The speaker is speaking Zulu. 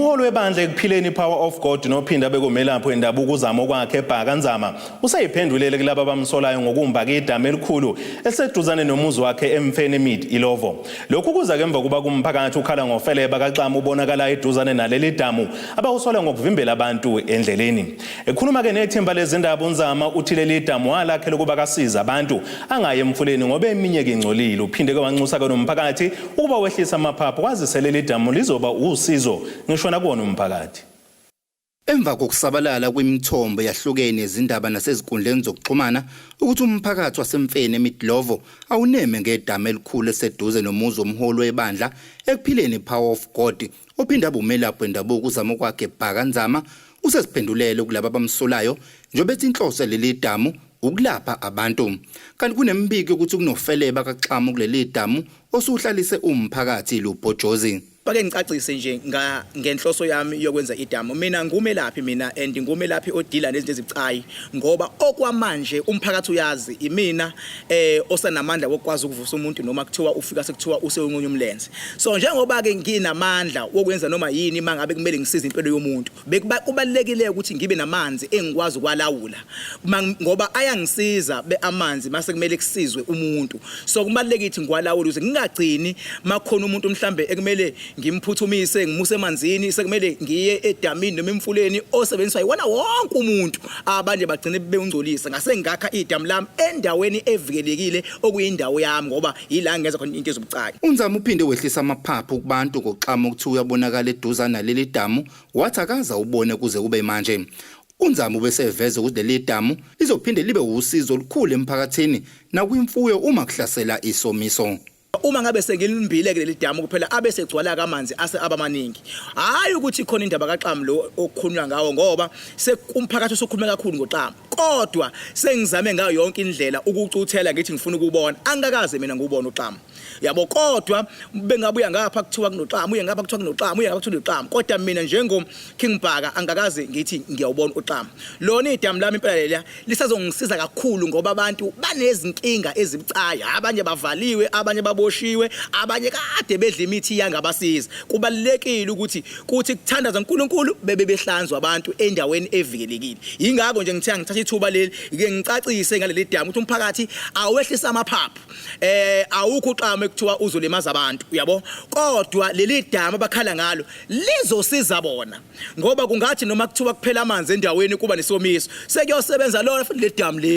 Umholi webandla ekuphileni Power of God nophinda bekomelapho wendabuko uzamo kwakhe eBhakanzama usayiphendulele kulabo abamsolayo ngokumbaka idama elikhulu eseduzane nomuzi wakhe eMfene Mid Ilovo. Lokhu kuza ngemva kuba kumphakathi ukhala ngofeleba kaXama ubonakala eduzane naleli damu abawusola ngokuvimbela abantu endleleni. Ekhuluma ke nethimba lezindaba uNzama uthi leli damu walakhela kuba kasiza abantu angaye emfuleni ngoba eminye ke ingcolile uphinde ke wanxusa ke nomphakathi ukuba wehlisa amaphaphu kwazise leli damu lizoba usizo ngisho nakuona umphakathi. Emva kokusabalala kwimithombo yahlukene ezindaba nasezinkundleni zokuxhumana ukuthi umphakathi waseMfene Midlovo awuneme ngedama elikhulu eseduze nomuzi omholi webandla ekuphileni Power of God ophinda abumelapho wendabuko uzamo kwakhe eBhakanzama usesiphendulele kulabo abamsolayo njengoba ethi inhloso leli damu ukulapha abantu kanti kunembiko ukuthi kunofeleba kaXama kuleli damu osuhlalise umphakathi luBhojozi. Bake ngicacise nje ngenhloso yami yokwenza idamu. Mina ngumelaphi mina and ngumelaphi odila nezinto ezibucayi ngoba okwamanje umphakathi uyazi imina osanamandla wokwazi ukuvusa umuntu noma kuthiwa ufika sekuthiwa usewunqunye umlenze. So njengoba ke nginamandla wokwenza noma yini mangabe kumele ngisize impilo yomuntu kubalekile ukuthi ngibe namanzi engikwazi ukwalawula ngoba ayangisiza beamanzi mase kumele kusizwe umuntu. So kubalekile ukuthi ngiwalawule ukuze ngingagcini makhona umuntu mhlambe ekumele ngimphuthumise ngimuse emanzini sekumele ngiye edamini noma emfuleni osebenziswa yiwona wonke umuntu abanje bagcine beungcolisa ngase ngakha idamu lami endaweni evikelekile okuyindawo yami ngoba yila ngenza khona into ezobucayi. uNzama uphinde wehlisa amaphaphu kubantu ngoXama ukuthi uyabonakala eduzana naleli damu wathi akaza ubone kuze kube manje. uNzama ubeseveza ukuthi leli damu lizophinde libe usizo olukhulu emphakathini nakwimfuyo uma kuhlasela isomiso. Uma ngabe sengilimbile ke leli damu kuphela abese gcwala kamanzi ase abamaningi hayi ukuthi khona indaba kaXama lo okukhulunywa ngawo ngoba umphakathi usokhuluma kakhulu ngoXama kodwa sengizame ngayo yonke indlela ukucuthela ngithi ngifuna ukubona angakaze mina ngubona uXama yabo kodwa bengabuya ngapha kuthiwa kunoXama uye ngapha kuthiwa kunoXama uye ngapha kuthiwa kunoXama kodwa mina njengo King Bhaka angakaze ngithi ngiyawubona uXama. Lona idamu lami impela lela lisazongisiza kakhulu ngoba abantu banezinkinga ezibucayi abanye bavaliwe abanye baboshiwe abanye kade bedla imithi yangabasiza. Kubalekile ukuthi kuthandaza uNkulunkulu bebehlanzwa abantu endaweni evikelekile. Yingakho nje ngithe ngithatha ithuba leli ke ngicacise ngaleli damu ukuthi umphakathi awehlisa amaphaphu awukho uXama ekuthiwa uzolimaza abantu yabo kodwa leli damu abakhala ngalo lizosiza bona ngoba kungathi noma kuthiwa kuphela amanzi endaweni kuba nesomiso sekuyosebenza lona futhi le damu le